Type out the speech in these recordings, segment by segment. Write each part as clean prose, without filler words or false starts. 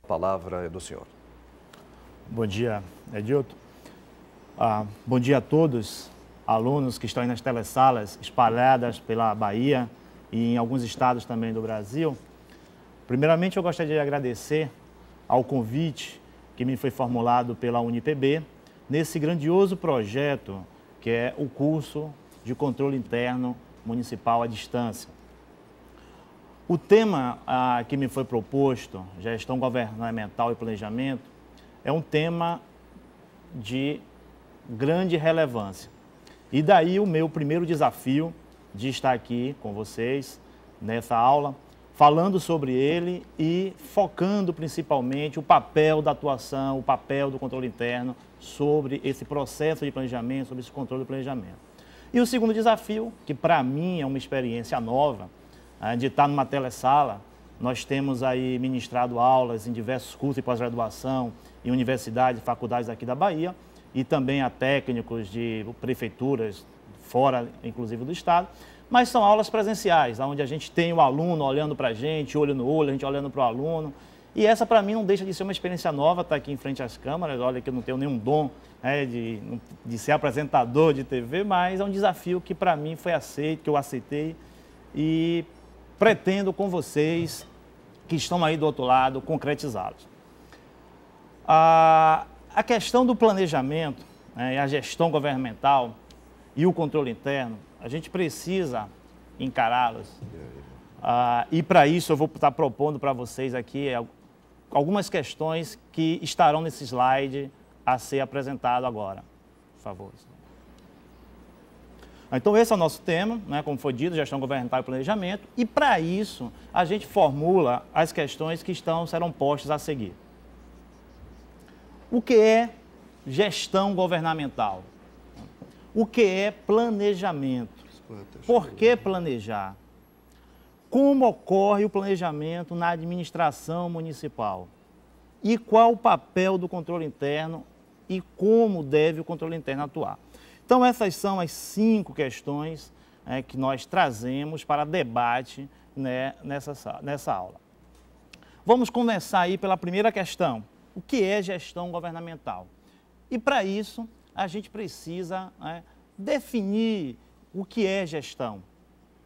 A palavra é do senhor. Bom dia, Edilton. Bom dia a todos, alunos que estão aí nas telesalas espalhadas pela Bahia e em alguns estados também do Brasil. Primeiramente, eu gostaria de agradecer ao convite que me foi formulado pela UniPB nesse grandioso projeto que é o curso de controle interno municipal à distância. O tema que me foi proposto, gestão governamental e planejamento, é um tema de grande relevância. E daí o meu primeiro desafio de estar aqui com vocês nessa aula, falando sobre ele e focando principalmente o papel da atuação, o papel do controle interno sobre esse processo de planejamento, sobre esse controle do planejamento. E o segundo desafio, que para mim é uma experiência nova, de estar numa telesala. Nós temos aí ministrado aulas em diversos cursos de pós-graduação, em universidades e faculdades aqui da Bahia, e também a técnicos de prefeituras, fora inclusive do estado, mas são aulas presenciais, onde a gente tem o aluno olhando para a gente, olho no olho, a gente olhando para o aluno, e essa para mim não deixa de ser uma experiência nova, estar aqui em frente às câmeras. Olha que eu não tenho nenhum dom de ser apresentador de TV, mas é um desafio que para mim foi aceito, que eu aceitei, e pretendo com vocês que estão aí do outro lado concretizá-los. A questão do planejamento, a gestão governamental e o controle interno, a gente precisa encará-los. E para isso eu vou estar propondo para vocês aqui algumas questões que estarão nesse slide a ser apresentado agora. Por favor. Então esse é o nosso tema, como foi dito, gestão governamental e planejamento, e para isso a gente formula as questões que serão postas a seguir. O que é gestão governamental? O que é planejamento? Por que planejar? Como ocorre o planejamento na administração municipal? E qual o papel do controle interno e como deve o controle interno atuar? Então, essas são as 5 questões que nós trazemos para debate nessa aula. Vamos começar aí pela primeira questão. O que é gestão governamental? E para isso, a gente precisa definir o que é gestão.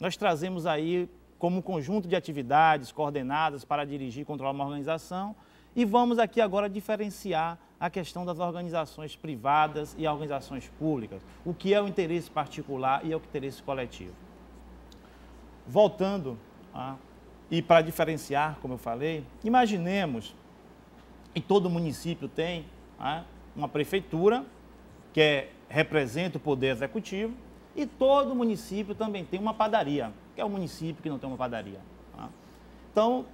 Nós trazemos aí como um conjunto de atividades coordenadas para dirigir e controlar uma organização, e vamos aqui agora diferenciar a questão das organizações privadas e organizações públicas, o que é o interesse particular e o interesse coletivo. Voltando, e para diferenciar, como eu falei, imaginemos que todo município tem uma prefeitura, que representa o poder executivo, e todo município também tem uma padaria, que é o município que não tem uma padaria. Então,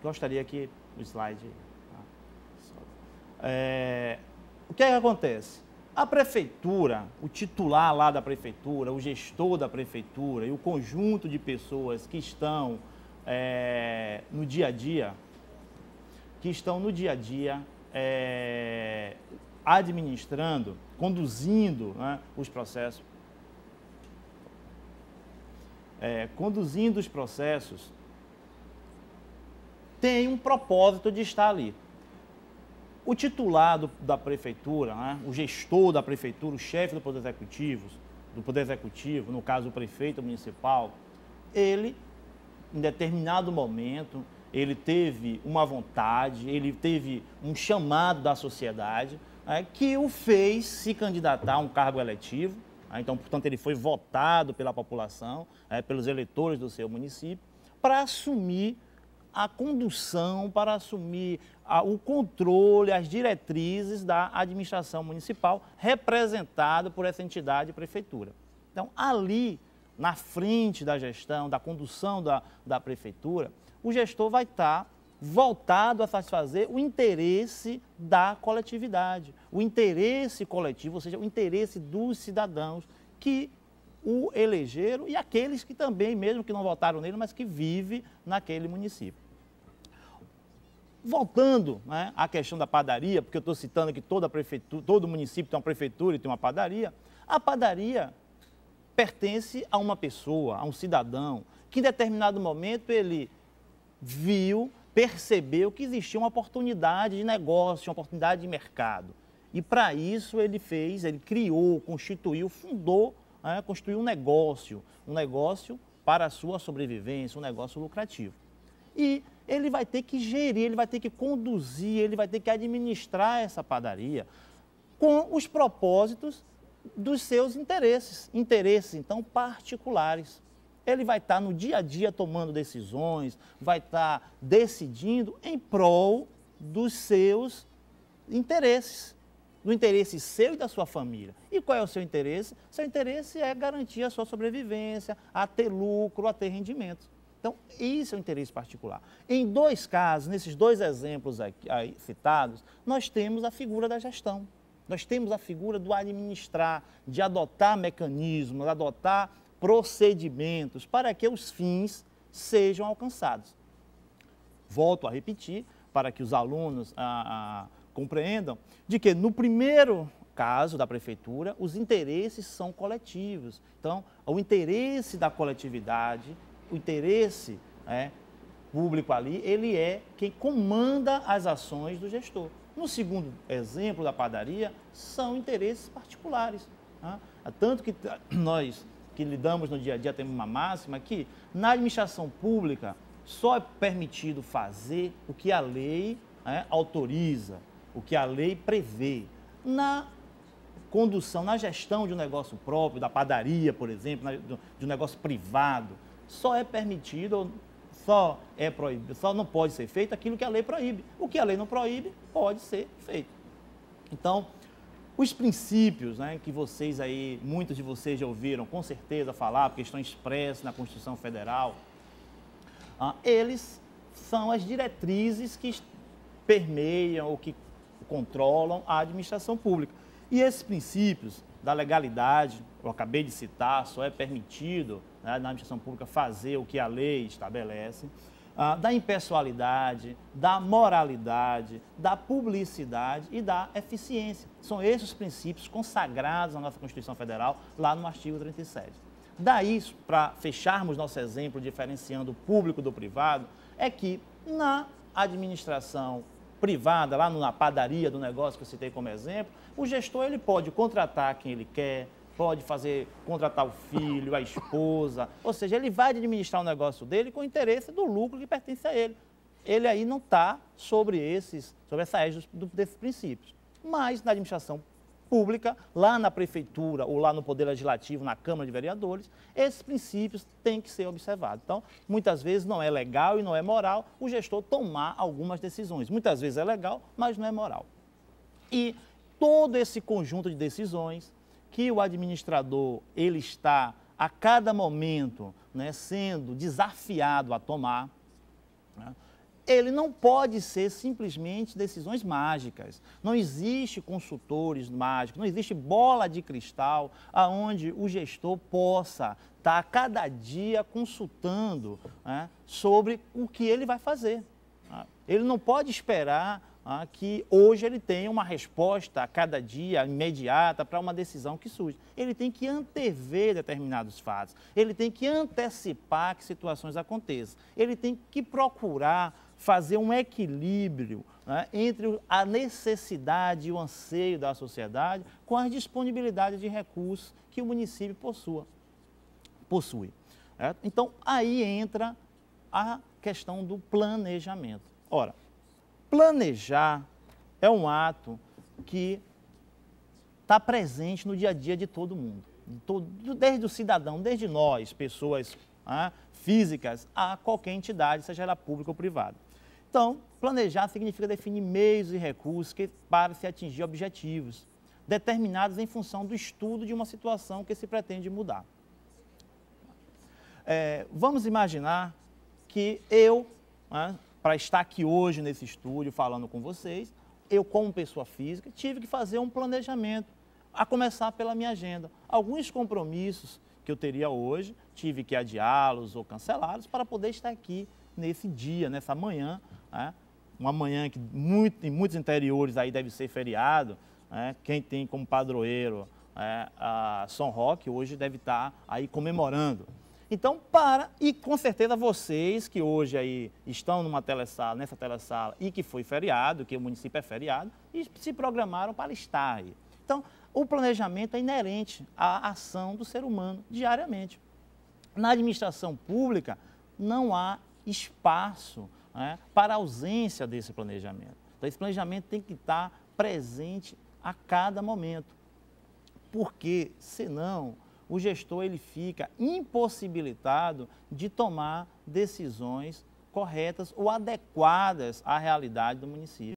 gostaria que o slide... o que é que acontece? A prefeitura, o titular lá da prefeitura, o gestor da prefeitura e o conjunto de pessoas que estão no dia a dia, administrando, conduzindo os processos, tem um propósito de estar ali. O titular da prefeitura, o gestor da prefeitura, o chefe do Poder Executivo, no caso o prefeito municipal, ele, em determinado momento, ele teve uma vontade, ele teve um chamado da sociedade que o fez se candidatar a um cargo eletivo. Então, portanto, ele foi votado pela população, pelos eleitores do seu município, para assumir a condução, para assumir o controle, as diretrizes da administração municipal, representada por essa entidade, prefeitura. Então, ali, na frente da gestão, da condução da prefeitura, o gestor vai estar voltado a satisfazer o interesse da coletividade, o interesse coletivo, ou seja, o interesse dos cidadãos que o elegeram e aqueles que também, mesmo que não votaram nele, mas que vivem naquele município. Voltando à questão da padaria, porque eu estou citando que todo município tem uma prefeitura e tem uma padaria, a padaria pertence a uma pessoa, a um cidadão, que em determinado momento ele viu, percebeu que existia uma oportunidade de negócio, uma oportunidade de mercado. E para isso ele criou, constituiu, fundou, construiu um negócio para a sua sobrevivência, um negócio lucrativo. E ele vai ter que gerir, ele vai ter que conduzir, ele vai ter que administrar essa padaria com os propósitos dos seus interesses então particulares. Ele vai estar no dia a dia tomando decisões, vai estar decidindo em prol dos seus interesses, do interesse seu e da sua família. E qual é o seu interesse? Seu interesse é garantir a sua sobrevivência, a ter lucro, a ter rendimento. Então, isso é o interesse particular. Em dois casos, nesses dois exemplos aí citados, nós temos a figura da gestão. Nós temos a figura do administrar, de adotar mecanismos, adotar procedimentos para que os fins sejam alcançados. Volto a repetir, para que os alunos compreendam, de que no primeiro caso da prefeitura, os interesses são coletivos. Então, o interesse da coletividade, o interesse público ali, ele é quem comanda as ações do gestor. No segundo exemplo da padaria, são interesses particulares. Tanto que nós que lidamos no dia a dia temos uma máxima que na administração pública só é permitido fazer o que a lei autoriza, o que a lei prevê. Na condução, na gestão de um negócio próprio, da padaria, por exemplo, de um negócio privado, só é permitido, só é proibido, só não pode ser feito aquilo que a lei proíbe. O que a lei não proíbe, pode ser feito. Então, os princípios que vocês aí, muitos de vocês já ouviram com certeza falar, porque estão expressos na Constituição Federal, eles são as diretrizes que permeiam ou que controlam a administração pública. E esses princípios da legalidade, eu acabei de citar, só é permitido na administração pública fazer o que a lei estabelece, da impessoalidade, da moralidade, da publicidade e da eficiência. São esses os princípios consagrados na nossa Constituição Federal, lá no artigo 37. Daí, para fecharmos nosso exemplo diferenciando o público do privado, é que na administração privada, lá na padaria do negócio que eu citei como exemplo, o gestor ele pode contratar quem ele quer, pode contratar o filho, a esposa, ou seja, ele vai administrar o negócio dele com o interesse do lucro que pertence a ele. Ele aí não está sobre essa égide desses princípios. Mas na administração pública, lá na prefeitura ou lá no Poder Legislativo, na Câmara de Vereadores, esses princípios têm que ser observados. Então, muitas vezes não é legal e não é moral o gestor tomar algumas decisões. Muitas vezes é legal, mas não é moral. E todo esse conjunto de decisões que o administrador ele está a cada momento sendo desafiado a tomar, ele não pode ser simplesmente decisões mágicas. Não existe consultores mágicos, não existe bola de cristal aonde o gestor possa estar a cada dia consultando sobre o que ele vai fazer. Ele não pode esperar que hoje ele tenha uma resposta a cada dia, imediata, para uma decisão que surge. Ele tem que antever determinados fatos, ele tem que antecipar que situações aconteçam, ele tem que procurar fazer um equilíbrio entre a necessidade e o anseio da sociedade com a disponibilidade de recursos que o município possui. Então, aí entra a questão do planejamento. Ora, planejar é um ato que está presente no dia a dia de todo mundo, desde o cidadão, desde nós, pessoas físicas, a qualquer entidade, seja ela pública ou privada. Então, planejar significa definir meios e recursos para se atingir objetivos, determinados em função do estudo de uma situação que se pretende mudar. Vamos imaginar que eu, para estar aqui hoje nesse estúdio falando com vocês, eu como pessoa física tive que fazer um planejamento, a começar pela minha agenda. Alguns compromissos que eu teria hoje, tive que adiá-los ou cancelá-los para poder estar aqui nesse dia, nessa manhã, uma manhã que em muitos interiores aí deve ser feriado, quem tem como padroeiro a São Roque hoje deve estar aí comemorando. Então, e com certeza vocês que hoje aí estão nessa telesala e que foi feriado, que o município é feriado, e se programaram para estar aí. Então, o planejamento é inerente à ação do ser humano diariamente. Na administração pública, não há espaço, né, para a ausência desse planejamento. Então, esse planejamento tem que estar presente a cada momento, porque, senão, o gestor ele fica impossibilitado de tomar decisões corretas ou adequadas à realidade do município.